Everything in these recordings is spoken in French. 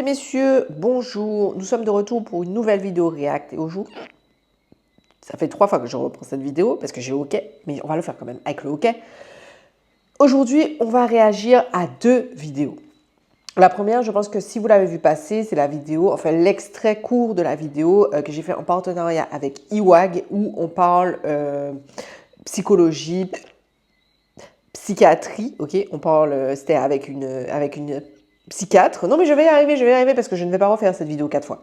Messieurs, bonjour, nous sommes de retour pour une nouvelle vidéo React et aujourd'hui, ça fait 3 fois que je reprends cette vidéo parce que j'ai le OK, mais on va le faire quand même avec le OK. Aujourd'hui, on va réagir à 2 vidéos. La première, je pense que si vous l'avez vu passer, c'est la vidéo, enfin l'extrait court de la vidéo que j'ai fait en partenariat avec Iwag où on parle psychologie, psychiatrie, ok, on parle, c'était avec une psychiatre. Non mais je vais y arriver parce que je ne vais pas refaire cette vidéo 4 fois.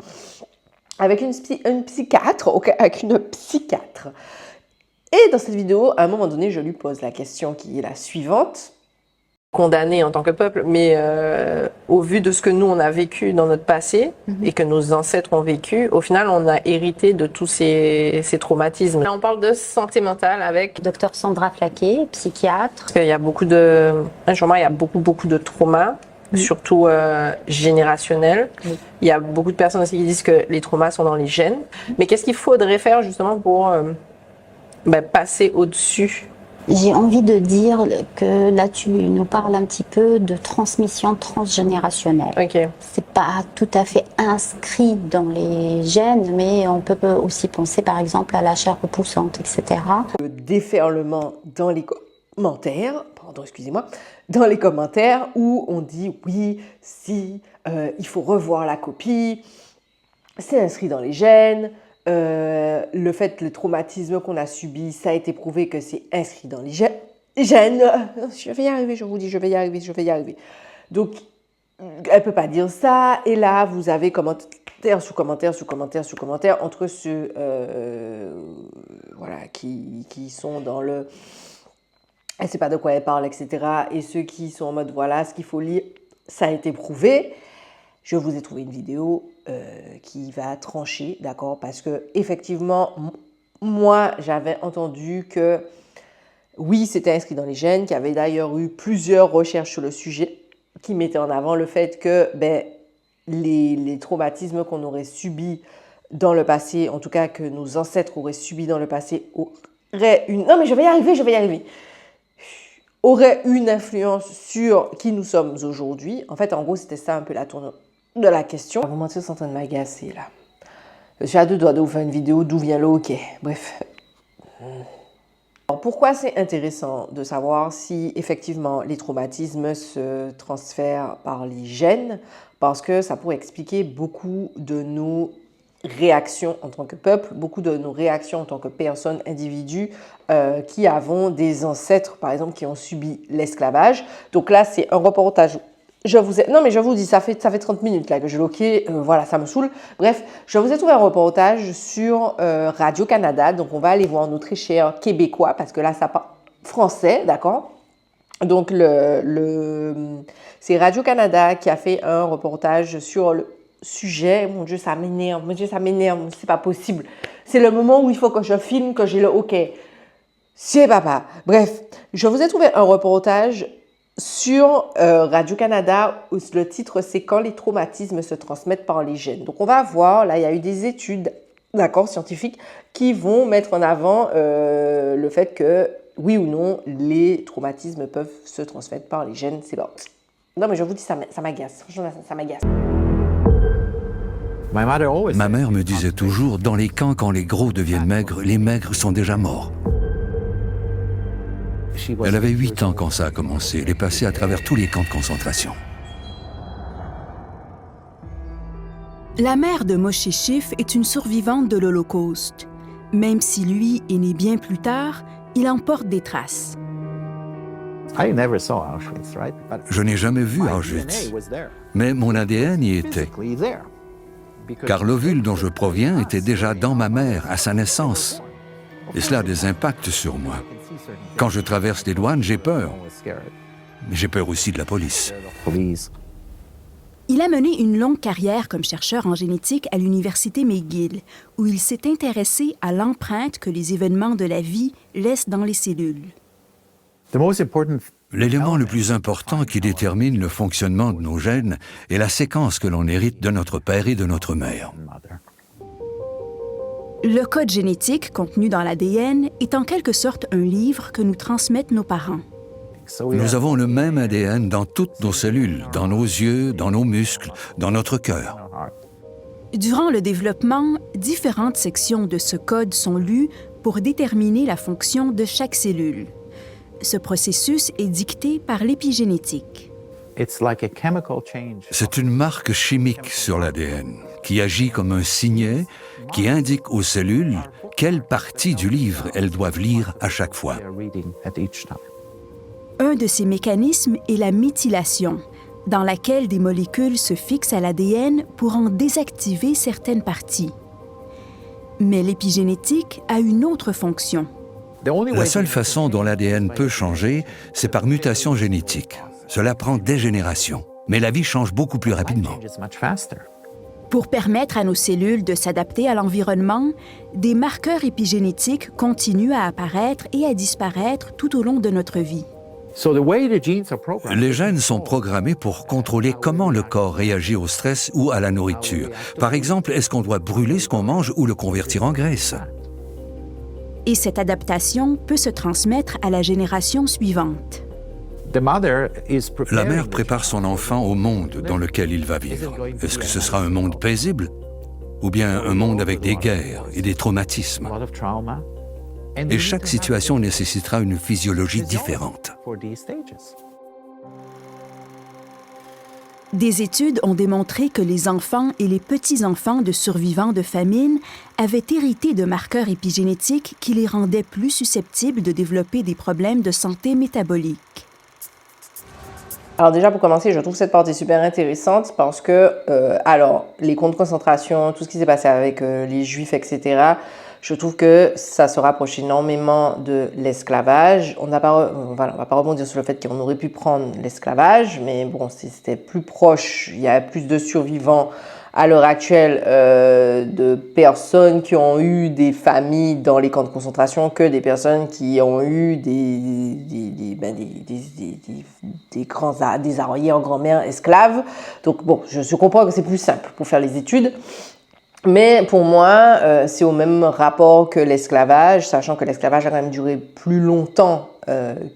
Avec une psychiatre, ok, avec une psychiatre. Et dans cette vidéo, à un moment donné, je lui pose la question qui est la suivante. Condamné en tant que peuple, mais au vu de ce que nous, on a vécu dans notre passé et que nos ancêtres ont vécu, au final, on a hérité de tous ces traumatismes. Là, on parle de santé mentale avec... Docteur Sandra Flaquet, psychiatre. Parce qu'il y a beaucoup de... il y a beaucoup de traumas, surtout générationnels. Il y a beaucoup de personnes aussi qui disent que les traumas sont dans les gènes. Mais qu'est-ce qu'il faudrait faire justement pour passer au-dessus? J'ai envie de dire que là, tu nous parles un petit peu de transmission transgénérationnelle. Okay. C'est pas tout à fait inscrit dans les gènes, mais on peut aussi penser par exemple à la chair repoussante, etc. Le déferlement dans les commentaires, dans les commentaires où on dit oui, si, il faut revoir la copie, c'est inscrit dans les gènes. Le fait, le traumatisme qu'on a subi, ça a été prouvé que c'est inscrit dans les gènes. Je vais y arriver, je vous dis, je vais y arriver. Donc, elle ne peut pas dire ça. Et là, vous avez commentaire sous commentaire entre ceux voilà, qui sont dans le... Elle ne sait pas de quoi elle parle, etc. Et ceux qui sont en mode, voilà, ce qu'il faut lire, ça a été prouvé. Je vous ai trouvé une vidéo qui va trancher, d'accord? Parce que effectivement, moi, j'avais entendu que oui, c'était inscrit dans les gènes, qu'il y avait d'ailleurs eu plusieurs recherches sur le sujet qui mettaient en avant le fait que les traumatismes qu'on aurait subis dans le passé, en tout cas que nos ancêtres auraient subis dans le passé, auraient une... Non mais je vais y arriver. Aurait une influence sur qui nous sommes aujourd'hui. En fait, en gros, c'était ça un peu la tournure de la question. Vous mentir, c'est en train de m'agacer, là. Je suis à 2 doigts de vous faire une vidéo d'où vient le hockey. Bref. Alors, pourquoi c'est intéressant de savoir si, effectivement, les traumatismes se transfèrent par les gènes? Parce que ça pourrait expliquer beaucoup de nos réactions en tant que peuple, beaucoup de nos réactions en tant que personnes, individus qui avons des ancêtres, par exemple, qui ont subi l'esclavage. Donc là, c'est un reportage. Non, mais je vous dis, ça fait 30 minutes là que je loquais, voilà, ça me saoule. Bref, je vous ai trouvé un reportage sur Radio-Canada, donc on va aller voir nos très chers Québécois, parce que là, ça parle français, d'accord? Donc, c'est Radio-Canada qui a fait un reportage sur le sujet. Mon Dieu, ça m'énerve, c'est pas possible. C'est le moment où il faut que je filme, que j'ai le OK. C'est papa. Bref, je vous ai trouvé un reportage sur Radio-Canada où le titre c'est « Quand les traumatismes se transmettent par les gènes ». Donc on va voir, là il y a eu des études, d'accord, scientifiques, qui vont mettre en avant le fait que, oui ou non, les traumatismes peuvent se transmettre par les gènes. C'est bon. Non mais je vous dis, ça m'agace. Franchement, ça m'agace. Ma mère me disait toujours, dans les camps, quand les gros deviennent maigres, les maigres sont déjà morts. Elle avait 8 ans quand ça a commencé. Elle est passée à travers tous les camps de concentration. La mère de Moshe Schiff est une survivante de l'Holocauste. Même si lui est né bien plus tard, il en porte des traces. Je n'ai jamais vu Auschwitz, mais mon ADN y était. Car l'ovule dont je proviens était déjà dans ma mère à sa naissance. Et cela a des impacts sur moi. Quand je traverse les douanes, j'ai peur. Mais j'ai peur aussi de la police. Il a mené une longue carrière comme chercheur en génétique à l'université McGill, où il s'est intéressé à l'empreinte que les événements de la vie laissent dans les cellules. L'élément le plus important qui détermine le fonctionnement de nos gènes est la séquence que l'on hérite de notre père et de notre mère. Le code génétique contenu dans l'ADN est en quelque sorte un livre que nous transmettent nos parents. Nous avons le même ADN dans toutes nos cellules, dans nos yeux, dans nos muscles, dans notre cœur. Durant le développement, différentes sections de ce code sont lues pour déterminer la fonction de chaque cellule. Ce processus est dicté par l'épigénétique. C'est une marque chimique sur l'ADN qui agit comme un signet qui indique aux cellules quelle partie du livre elles doivent lire à chaque fois. Un de ces mécanismes est la méthylation, dans laquelle des molécules se fixent à l'ADN pour en désactiver certaines parties. Mais l'épigénétique a une autre fonction. La seule façon dont l'ADN peut changer, c'est par mutation génétique. Cela prend des générations, mais la vie change beaucoup plus rapidement. Pour permettre à nos cellules de s'adapter à l'environnement, des marqueurs épigénétiques continuent à apparaître et à disparaître tout au long de notre vie. Les gènes sont programmés pour contrôler comment le corps réagit au stress ou à la nourriture. Par exemple, est-ce qu'on doit brûler ce qu'on mange ou le convertir en graisse? Et cette adaptation peut se transmettre à la génération suivante. La mère prépare son enfant au monde dans lequel il va vivre. Est-ce que ce sera un monde paisible ou bien un monde avec des guerres et des traumatismes? Et chaque situation nécessitera une physiologie différente. Des études ont démontré que les enfants et les petits-enfants de survivants de famine avaient hérité de marqueurs épigénétiques qui les rendaient plus susceptibles de développer des problèmes de santé métabolique. Alors déjà, pour commencer, je trouve cette partie super intéressante parce que, les camps de concentration, tout ce qui s'est passé avec les Juifs, etc., je trouve que ça se rapproche énormément de l'esclavage. On va pas rebondir sur le fait qu'on aurait pu prendre l'esclavage, mais bon, c'était plus proche, il y a plus de survivants à l'heure actuelle de personnes qui ont eu des familles dans les camps de concentration que des personnes qui ont eu des arrière-grands-mères esclaves. Donc bon, je comprends que c'est plus simple pour faire les études. Mais pour moi, c'est au même rapport que l'esclavage, sachant que l'esclavage a quand même duré plus longtemps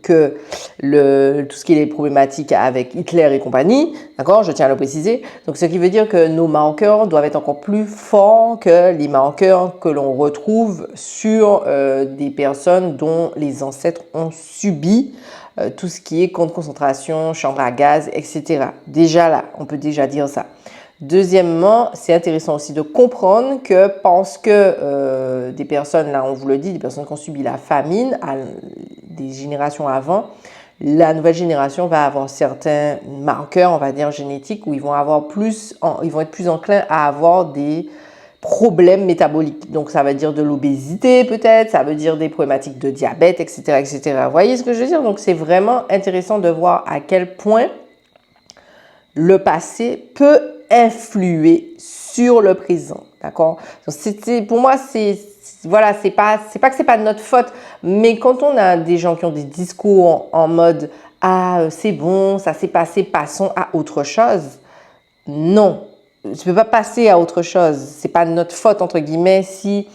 que tout ce qui est les problématiques avec Hitler et compagnie, d'accord, je tiens à le préciser. Donc, ce qui veut dire que nos marqueurs doivent être encore plus forts que les marqueurs que l'on retrouve sur des personnes dont les ancêtres ont subi tout ce qui est camp de concentration, chambre à gaz, etc. Déjà là, on peut déjà dire ça. Deuxièmement, c'est intéressant aussi de comprendre que parce que des personnes, là on vous le dit, des personnes qui ont subi la famine, des générations avant, la nouvelle génération va avoir certains marqueurs, on va dire génétiques, où ils vont être plus enclins à avoir des problèmes métaboliques. Donc ça veut dire de l'obésité peut-être, ça veut dire des problématiques de diabète, etc., etc. Vous voyez ce que je veux dire? Donc c'est vraiment intéressant de voir à quel point le passé peut influer sur le présent, d'accord? Pour moi, c'est pas que c'est pas de notre faute, mais quand on a des gens qui ont des discours en mode « Ah, c'est bon, ça s'est passé, passons à autre chose », non, je peux pas passer à autre chose. C'est pas de notre faute, entre guillemets, si,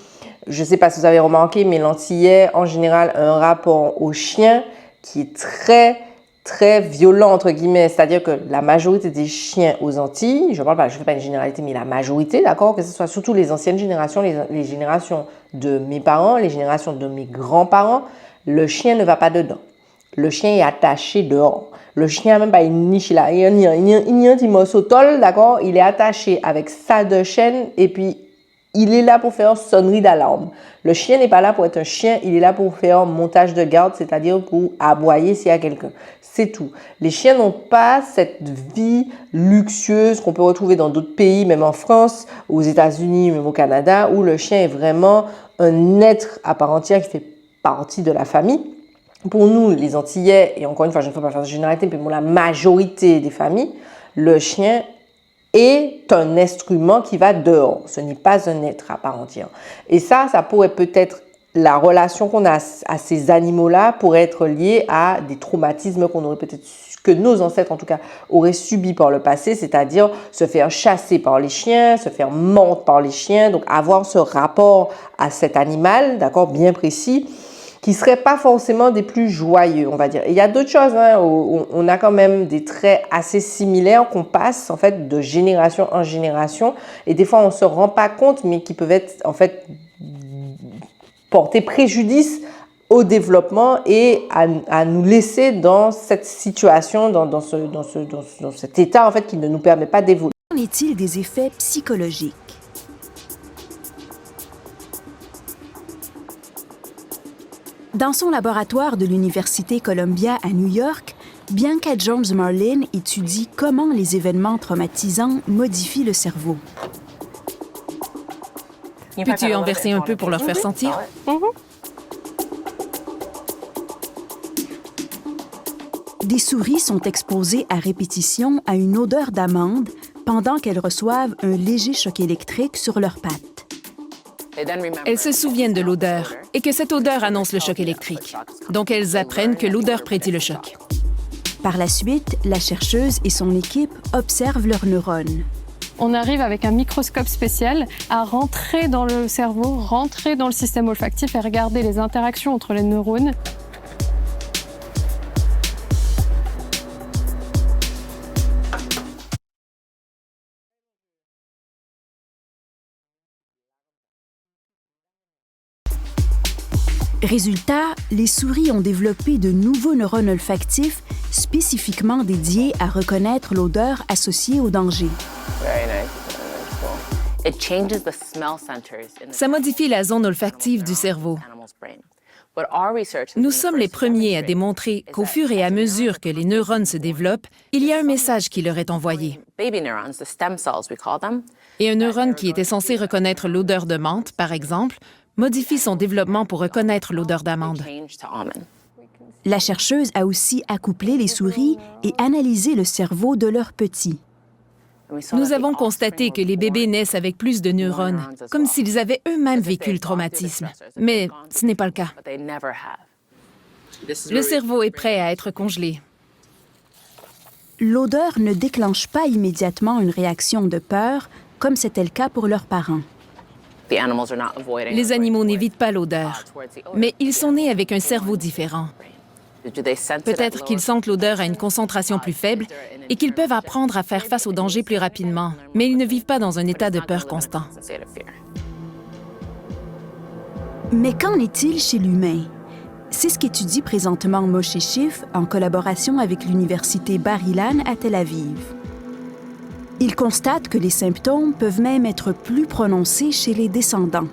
je sais pas si vous avez remarqué, mais l'Antillais, en général, a un rapport au chien qui est très violent, entre guillemets, c'est-à-dire que la majorité des chiens aux Antilles, je fais pas une généralité, mais la majorité, d'accord, que ce soit surtout les anciennes générations, les générations de mes parents, les générations de mes grands-parents, le chien ne va pas dedans. Le chien est attaché dehors. Le chien n'a même pas une niche là, il y a un petit morceau de tôle, d'accord, il est attaché avec salle de chaîne et puis il est là pour faire sonnerie d'alarme. Le chien n'est pas là pour être un chien, il est là pour faire montage de garde, c'est-à-dire pour aboyer s'il y a quelqu'un. C'est tout. Les chiens n'ont pas cette vie luxueuse qu'on peut retrouver dans d'autres pays, même en France, aux États-Unis, même au Canada, où le chien est vraiment un être à part entière qui fait partie de la famille. Pour nous, les Antillais, et encore une fois, je ne peux pas faire de généralité, mais pour la majorité des familles, le chien est un instrument qui va dehors. Ce n'est pas un être à part entière. Et ça pourrait peut-être, la relation qu'on a à ces animaux-là pourrait être liée à des traumatismes qu'on aurait peut-être, que nos ancêtres en tout cas, auraient subis par le passé, c'est-à-dire se faire chasser par les chiens, se faire mordre par les chiens, donc avoir ce rapport à cet animal, d'accord, bien précis, qui ne seraient pas forcément des plus joyeux, on va dire. Et il y a d'autres choses, hein, où on a quand même des traits assez similaires qu'on passe en fait de génération en génération, et des fois on ne se rend pas compte, mais qui peuvent être en fait porter préjudice au développement et à nous laisser dans cette situation, dans cet état en fait qui ne nous permet pas d'évoluer. Qu'en est-il des effets psychologiques? Dans son laboratoire de l'Université Columbia à New York, Bianca Jones-Marlin étudie comment les événements traumatisants modifient le cerveau. Peux-tu en verser un peu pour leur faire sentir? Des souris sont exposées à répétition à une odeur d'amande pendant qu'elles reçoivent un léger choc électrique sur leurs pattes. Elles se souviennent de l'odeur et que cette odeur annonce le choc électrique. Donc elles apprennent que l'odeur prédit le choc. Par la suite, la chercheuse et son équipe observent leurs neurones. On arrive avec un microscope spécial à rentrer dans le cerveau, rentrer dans le système olfactif et regarder les interactions entre les neurones. Résultat, les souris ont développé de nouveaux neurones olfactifs spécifiquement dédiés à reconnaître l'odeur associée au danger. Ça modifie la zone olfactive du cerveau. Nous sommes les premiers à démontrer qu'au fur et à mesure que les neurones se développent, il y a un message qui leur est envoyé. Et un neurone qui était censé reconnaître l'odeur de menthe, par exemple, modifie son développement pour reconnaître l'odeur d'amande. La chercheuse a aussi accouplé les souris et analysé le cerveau de leurs petits. Nous avons constaté que les bébés naissent avec plus de neurones, comme s'ils avaient eux-mêmes vécu le traumatisme. Mais ce n'est pas le cas. Le cerveau est prêt à être congelé. L'odeur ne déclenche pas immédiatement une réaction de peur, comme c'était le cas pour leurs parents. Les animaux n'évitent pas l'odeur, mais ils sont nés avec un cerveau différent. Peut-être qu'ils sentent l'odeur à une concentration plus faible et qu'ils peuvent apprendre à faire face au danger plus rapidement, mais ils ne vivent pas dans un état de peur constant. Mais qu'en est-il chez l'humain? C'est ce qu'étudie présentement Moshe Schiff en collaboration avec l'université Bar-Ilan à Tel Aviv. Il constate que les symptômes peuvent même être plus prononcés chez les descendants.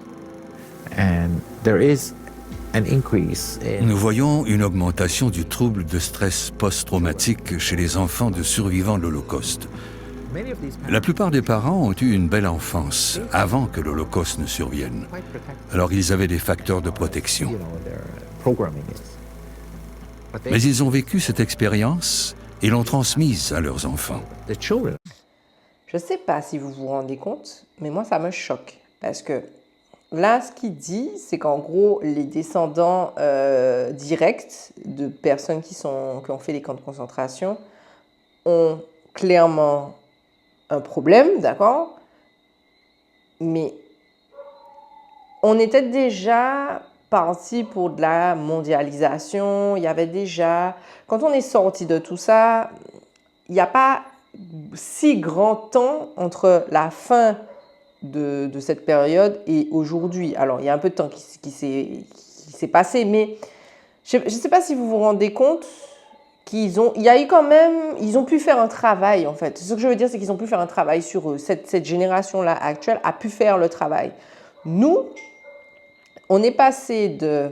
Nous voyons une augmentation du trouble de stress post-traumatique chez les enfants de survivants de l'Holocauste. La plupart des parents ont eu une belle enfance avant que l'Holocauste ne survienne. Alors ils avaient des facteurs de protection. Mais ils ont vécu cette expérience et l'ont transmise à leurs enfants. Je ne sais pas si vous vous rendez compte, mais moi, ça me choque. Parce que là, ce qu'il dit, c'est qu'en gros, les descendants directs de personnes qui ont fait les camps de concentration ont clairement un problème, d'accord? Mais on était déjà parti pour de la mondialisation. Il y avait déjà... Quand on est sorti de tout ça, il n'y a pas si grand temps entre la fin de cette période et aujourd'hui. Alors, il y a un peu de temps qui s'est passé, mais je ne sais pas si vous vous rendez compte qu'ils ont pu faire un travail, en fait. Ce que je veux dire, c'est qu'ils ont pu faire un travail sur eux. Cette génération-là actuelle a pu faire le travail. Nous, on est passé de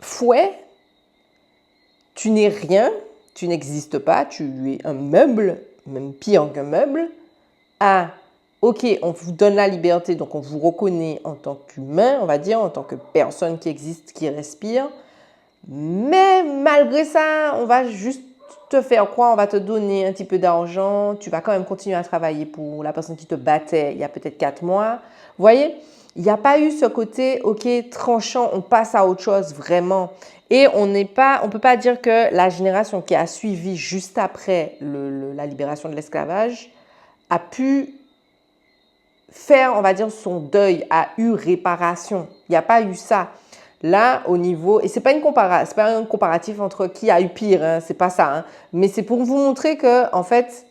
fouet, tu n'es rien, tu n'existes pas, tu es un meuble, même pire qu'un meuble, à ok, on vous donne la liberté, donc on vous reconnaît en tant qu'humain, on va dire, en tant que personne qui existe, qui respire, mais malgré ça, on va juste te faire croire, on va te donner un petit peu d'argent, tu vas quand même continuer à travailler pour la personne qui te battait il y a peut-être 4 mois. Vous voyez, il n'y a pas eu ce côté, ok, tranchant, on passe à autre chose vraiment. Et on ne peut pas dire que la génération qui a suivi juste après la libération de l'esclavage a pu faire, on va dire, son deuil, a eu réparation. Il n'y a pas eu ça. Là, au niveau... Et c'est pas un comparatif entre qui a eu pire, hein, c'est pas ça. Hein, mais c'est pour vous montrer que, en fait,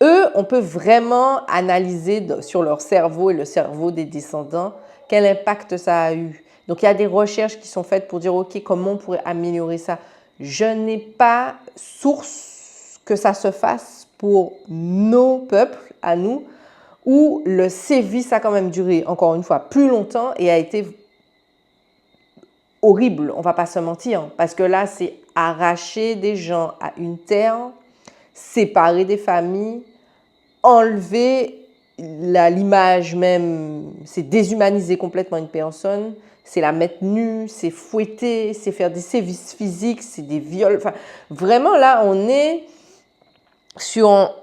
eux, on peut vraiment analyser sur leur cerveau et le cerveau des descendants quel impact ça a eu. Donc, il y a des recherches qui sont faites pour dire, OK, comment on pourrait améliorer ça? Je n'ai pas source que ça se fasse pour nos peuples, à nous, où le sévice a quand même duré, encore une fois, plus longtemps et a été horrible, on ne va pas se mentir. Parce que là, c'est arracher des gens à une terre, séparer des familles, enlever l'image même, c'est déshumaniser complètement une personne, c'est la mettre nue, c'est fouetter, c'est faire des sévices physiques, c'est des viols. Enfin, vraiment, là, on est sur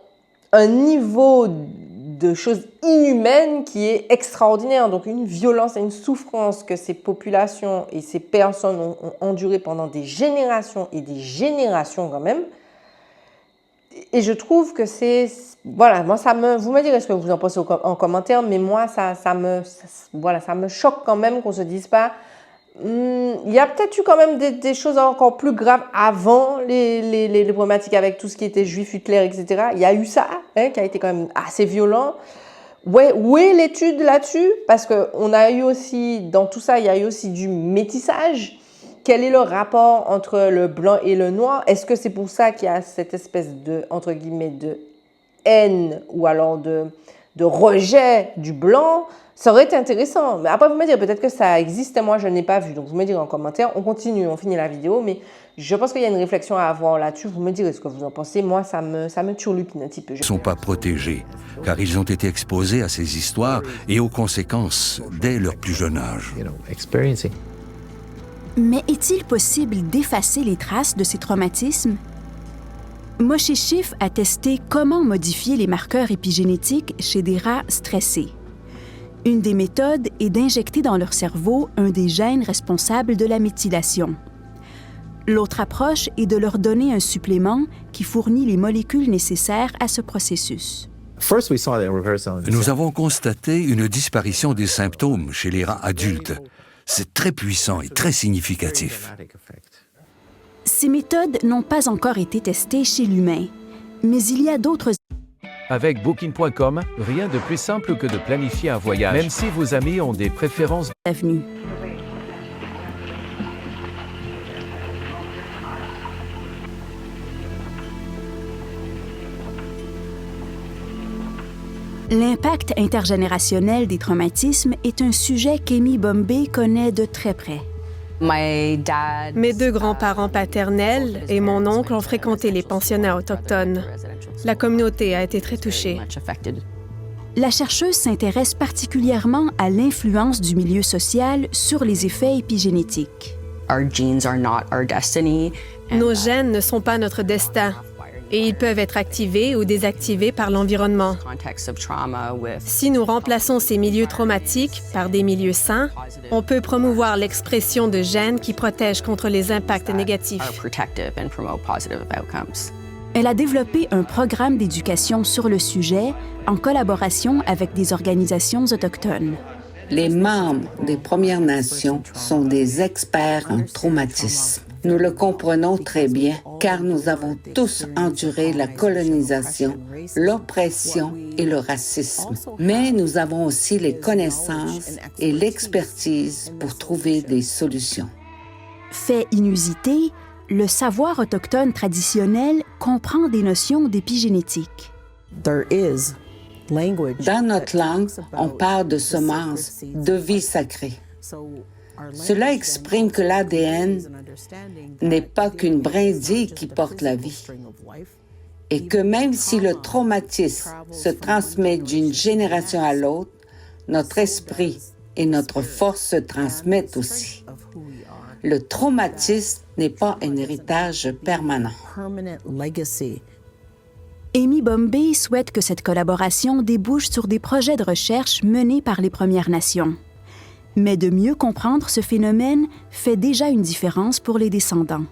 un niveau de choses inhumaines qui est extraordinaire. Donc, une violence et une souffrance que ces populations et ces personnes ont enduré pendant des générations et des générations quand même. Et je trouve que c'est... Voilà, moi, vous me direz ce que vous en pensez en commentaire, mais moi, ça me choque quand même qu'on ne se dise pas... il y a peut-être eu quand même des choses encore plus graves avant les problématiques avec tout ce qui était juif, Hitler, etc. Il y a eu ça, hein, qui a été quand même assez violent. Ouais, où est l'étude là-dessus? Parce qu'on a eu aussi, dans tout ça, il y a eu aussi du métissage. Quel est le rapport entre le blanc et le noir? Est-ce que c'est pour ça qu'il y a cette espèce de, entre guillemets, de haine ou alors de rejet du blanc? Ça aurait été intéressant. Mais après, vous me direz peut-être que ça existe et moi, je n'ai pas vu. Donc, vous me direz en commentaire. On continue, on finit la vidéo. Mais je pense qu'il y a une réflexion à avoir là-dessus. Vous me direz ce que vous en pensez. Moi, ça me turlupine un petit peu. Ils ne sont pas protégés, car ils ont été exposés à ces histoires et aux conséquences dès leur plus jeune âge. Mais est-il possible d'effacer les traces de ces traumatismes? Moshe Schiff a testé comment modifier les marqueurs épigénétiques chez des rats stressés. Une des méthodes est d'injecter dans leur cerveau un des gènes responsables de la méthylation. L'autre approche est de leur donner un supplément qui fournit les molécules nécessaires à ce processus. Nous avons constaté une disparition des symptômes chez les rats adultes. C'est très puissant et très significatif. Ces méthodes n'ont pas encore été testées chez l'humain, mais il y a d'autres... Avec Booking.com, rien de plus simple que de planifier un voyage, même si vos amis ont des préférences. avenues. L'impact intergénérationnel des traumatismes est un sujet qu'Amy Bombay connaît de très près. Mes deux grands-parents paternels et mon oncle ont fréquenté les pensionnats autochtones. La communauté a été très touchée. La chercheuse s'intéresse particulièrement à l'influence du milieu social sur les effets épigénétiques. Nos gènes ne sont pas notre destin et ils peuvent être activés ou désactivés par l'environnement. Si nous remplaçons ces milieux traumatiques par des milieux sains, on peut promouvoir l'expression de gènes qui protègent contre les impacts négatifs. Elle a développé un programme d'éducation sur le sujet en collaboration avec des organisations autochtones. Les membres des Premières Nations sont des experts en traumatisme. Nous le comprenons très bien car nous avons tous enduré la colonisation, l'oppression et le racisme. Mais nous avons aussi les connaissances et l'expertise pour trouver des solutions. Fait inusité, le savoir autochtone traditionnel comprend des notions d'épigénétique. Dans notre langue, on parle de semences, de vie sacrée. Cela exprime que l'ADN n'est pas qu'une brindille qui porte la vie et que même si le traumatisme se transmet d'une génération à l'autre, notre esprit et notre force se transmettent aussi. Le traumatisme n'est pas un héritage permanent. Amy Bombay souhaite que cette collaboration débouche sur des projets de recherche menés par les Premières Nations. Mais de mieux comprendre ce phénomène fait déjà une différence pour les descendants.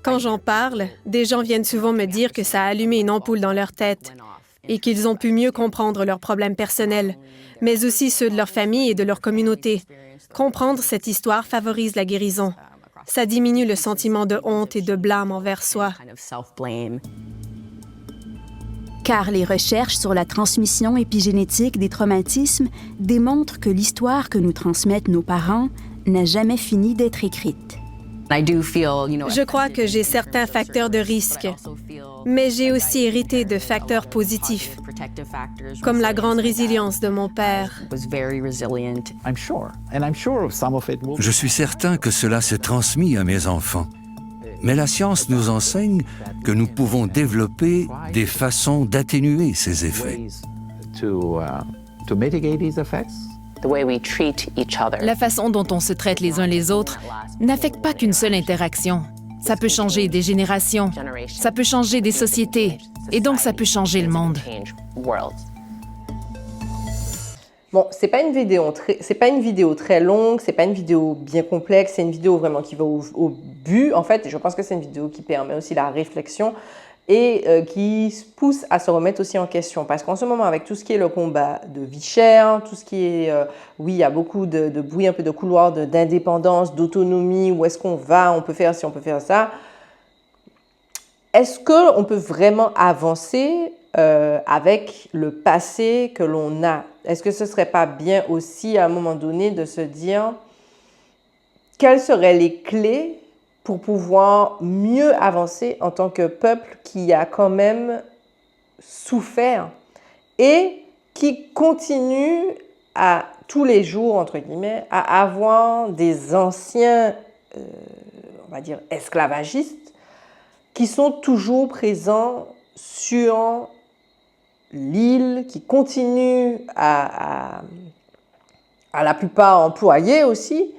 Quand j'en parle, des gens viennent souvent me dire que ça a allumé une ampoule dans leur tête. et qu'ils ont pu mieux comprendre leurs problèmes personnels, mais aussi ceux de leur famille et de leur communauté. Comprendre cette histoire favorise la guérison. Ça diminue le sentiment de honte et de blâme envers soi. Car les recherches sur la transmission épigénétique des traumatismes démontrent que l'histoire que nous transmettent nos parents n'a jamais fini d'être écrite. Je crois que j'ai certains facteurs de risque, mais j'ai aussi hérité de facteurs positifs, comme la grande résilience de mon père. Je suis certain que cela s'est transmis à mes enfants. Mais la science nous enseigne que nous pouvons développer des façons d'atténuer ces effets. La façon dont on se traite les uns les autres n'affecte pas qu'une seule interaction. Ça peut changer des générations, ça peut changer des sociétés, et donc ça peut changer le monde. Bon, c'est pas une vidéo très longue, c'est pas une vidéo bien complexe, c'est une vidéo vraiment qui va au but. En fait, je pense que c'est une vidéo qui permet aussi la réflexion et qui pousse à se remettre aussi en question. Parce qu'en ce moment, avec tout ce qui est le combat de vie chère, tout ce qui est, oui, il y a beaucoup de bruit, un peu de couloir d'indépendance, d'autonomie, où est-ce qu'on va, on peut faire ci, on peut faire ça. Est-ce qu'on peut vraiment avancer avec le passé que l'on a? Est-ce que ce ne serait pas bien aussi à un moment donné de se dire quelles seraient les clés pour pouvoir mieux avancer en tant que peuple qui a quand même souffert et qui continue à tous les jours, entre guillemets, à avoir des anciens, on va dire, esclavagistes qui sont toujours présents sur l'île, qui continuent à la plupart employer aussi.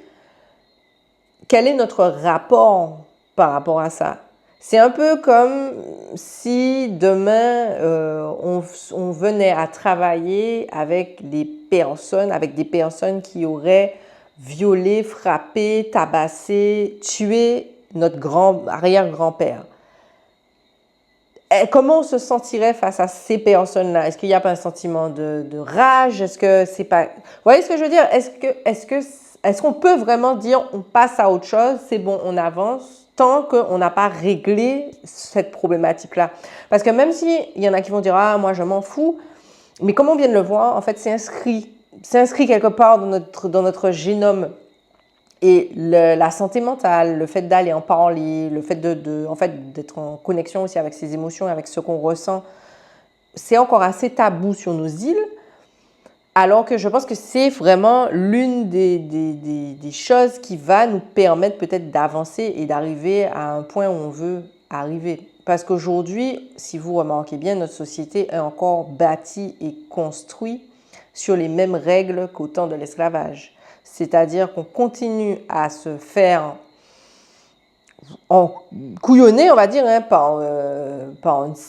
Quel est notre rapport par rapport à ça? C'est un peu comme si demain, on venait à travailler avec des personnes qui auraient violé, frappé, tabassé, tué notre arrière-grand-père. Comment on se sentirait face à ces personnes-là? Est-ce qu'il n'y a pas un sentiment de rage? Est-ce que c'est pas... Vous voyez ce que je veux dire? Est-ce qu'on peut vraiment dire on passe à autre chose, c'est bon, on avance, tant qu'on n'a pas réglé cette problématique-là? Parce que même s'il y en a qui vont dire « Ah, moi, je m'en fous », mais comme on vient de le voir, en fait, c'est inscrit quelque part dans notre génome. Et la santé mentale, le fait d'aller en parler, le fait d'être en connexion aussi avec ses émotions, avec ce qu'on ressent, c'est encore assez tabou sur nos îles. Alors que je pense que c'est vraiment l'une des choses qui va nous permettre peut-être d'avancer et d'arriver à un point où on veut arriver. Parce qu'aujourd'hui, si vous remarquez bien, notre société est encore bâtie et construite sur les mêmes règles qu'au temps de l'esclavage. C'est-à-dire qu'on continue à se faire couillonner, on va dire, par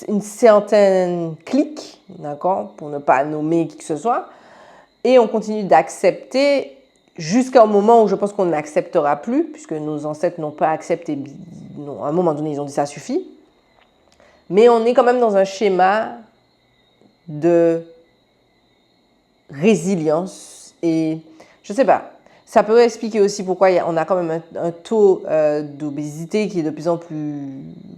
une certaine clique, d'accord, pour ne pas nommer qui que ce soit. Et on continue d'accepter jusqu'au moment où je pense qu'on n'acceptera plus, puisque nos ancêtres n'ont pas accepté. Non, à un moment donné, ils ont dit ça suffit. Mais on est quand même dans un schéma de résilience. Et je ne sais pas, ça peut expliquer aussi pourquoi on a quand même un taux d'obésité qui est de plus en plus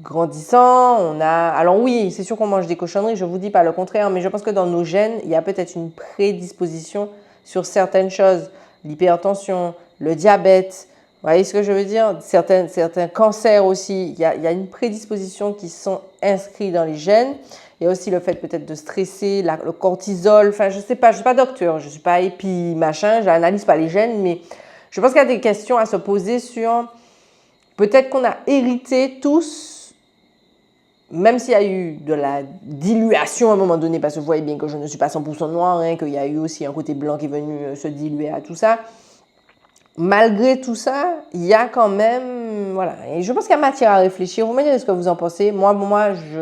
grandissant. Alors oui, c'est sûr qu'on mange des cochonneries, je ne vous dis pas le contraire, mais je pense que dans nos gènes, il y a peut-être une prédisposition sur certaines choses. L'hypertension, le diabète, vous voyez ce que je veux dire? Certains cancers aussi, il y a une prédisposition qui sont inscrits dans les gènes. Il y a aussi le fait peut-être de stresser, le cortisol, enfin je sais pas, je ne suis pas docteur, je ne suis pas épi machin, je n'analyse pas les gènes, mais je pense qu'il y a des questions à se poser sur peut-être qu'on a hérité tous, même s'il y a eu de la dilution à un moment donné, parce que vous voyez bien que je ne suis pas 100% noire, qu'il y a eu aussi un côté blanc qui est venu se diluer à tout ça. Malgré tout ça, il y a quand même voilà. Et je pense qu'il y a matière à réfléchir. Vous me direz ce que vous en pensez. Moi,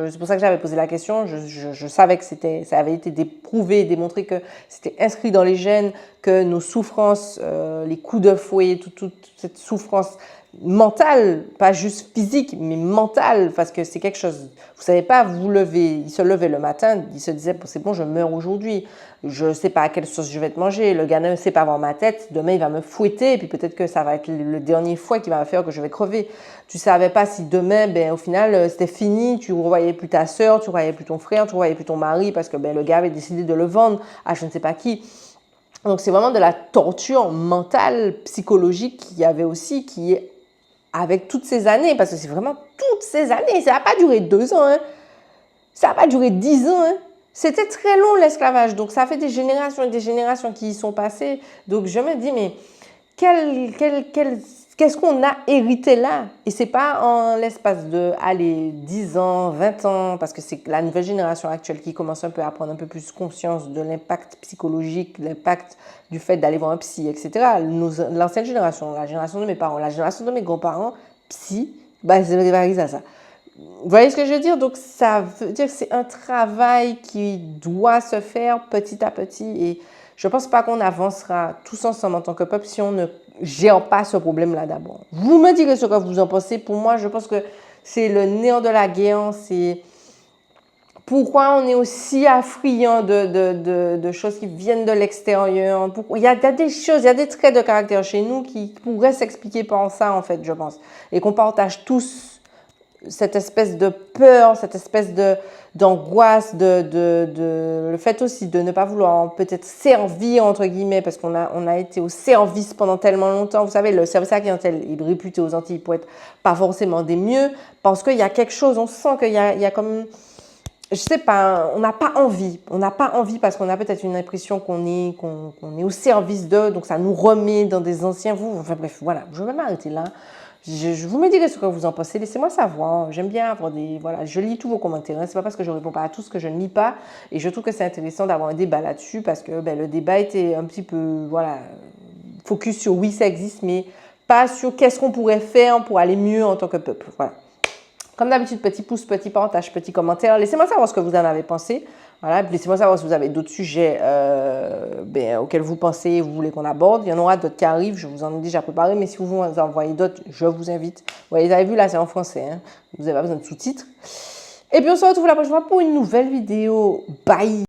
c'est pour ça que j'avais posé la question. Je savais que ça avait été prouvé, démontré que c'était inscrit dans les gènes, que nos souffrances, les coups de fouet, toute cette souffrance mentale, pas juste physique, mais mentale, parce que c'est quelque chose, vous savez pas, il se levait le matin, il se disait, c'est bon, je meurs aujourd'hui, je sais pas à quelle sauce je vais te manger, le gars ne sait pas voir ma tête, demain il va me fouetter, et puis peut-être que ça va être le dernier fouet qui va me faire que je vais crever. Tu savais pas si demain, au final, c'était fini, tu revoyais plus ta sœur, tu revoyais plus ton frère, tu revoyais plus ton mari, parce que le gars avait décidé de le vendre à je ne sais pas qui. Donc c'est vraiment de la torture mentale, psychologique qu'il y avait aussi, qui est avec toutes ces années, parce que c'est vraiment toutes ces années, ça n'a pas duré 2 ans, hein. Ça n'a pas duré 10 ans, hein. C'était très long l'esclavage, donc ça fait des générations et des générations qui y sont passées. Donc je me dis, mais qu'est-ce qu'on a hérité là? Et c'est pas en l'espace de 10 ans, 20 ans, parce que c'est la nouvelle génération actuelle qui commence un peu à prendre un peu plus conscience de l'impact psychologique, l'impact du fait d'aller voir un psy, etc. L'ancienne génération, la génération de mes parents, la génération de mes grands-parents, psy, c'est pas ça. Vous voyez ce que je veux dire? Donc ça veut dire que c'est un travail qui doit se faire petit à petit, et je ne pense pas qu'on avancera tous ensemble en tant que peuple si on ne gère pas ce problème-là d'abord. Vous me direz ce que vous en pensez. Pour moi, je pense que c'est le néant de la guerre. C'est pourquoi on est aussi affriant de choses qui viennent de l'extérieur. Il y a des choses, il y a des traits de caractère chez nous qui pourraient s'expliquer par ça, en fait, je pense. Et qu'on partage tous cette espèce de peur, cette espèce d'angoisse, le fait aussi de ne pas vouloir peut-être servir, entre guillemets, parce qu'on a été au service pendant tellement longtemps. Vous savez, le service à la clientèle est réputé aux Antilles pour être pas forcément des mieux, parce qu'il y a quelque chose, on sent qu'il y a comme, je sais pas, on n'a pas envie parce qu'on a peut-être une impression qu'on est au service d'eux, donc ça nous remet dans des anciens, enfin bref, voilà, je vais m'arrêter là. Je vous me direz ce que vous en pensez, laissez-moi savoir. J'aime bien avoir je lis tous vos commentaires. C'est pas parce que je réponds pas à tout ce que je ne lis pas, et je trouve que c'est intéressant d'avoir un débat là-dessus, parce que le débat était un petit peu, focus sur oui, ça existe, mais pas sur qu'est-ce qu'on pourrait faire pour aller mieux en tant que peuple. Voilà. Comme d'habitude, petit pouce, petit partage, petit commentaire. Laissez-moi savoir ce que vous en avez pensé. Voilà, laissez-moi savoir si vous avez d'autres sujets auxquels vous pensez, vous voulez qu'on aborde. Il y en aura d'autres qui arrivent, je vous en ai déjà préparé, mais si vous en envoyez d'autres, je vous invite. Vous avez vu, là, c'est en français, hein. Vous n'avez pas besoin de sous-titres. Et puis, on se retrouve la prochaine fois pour une nouvelle vidéo. Bye!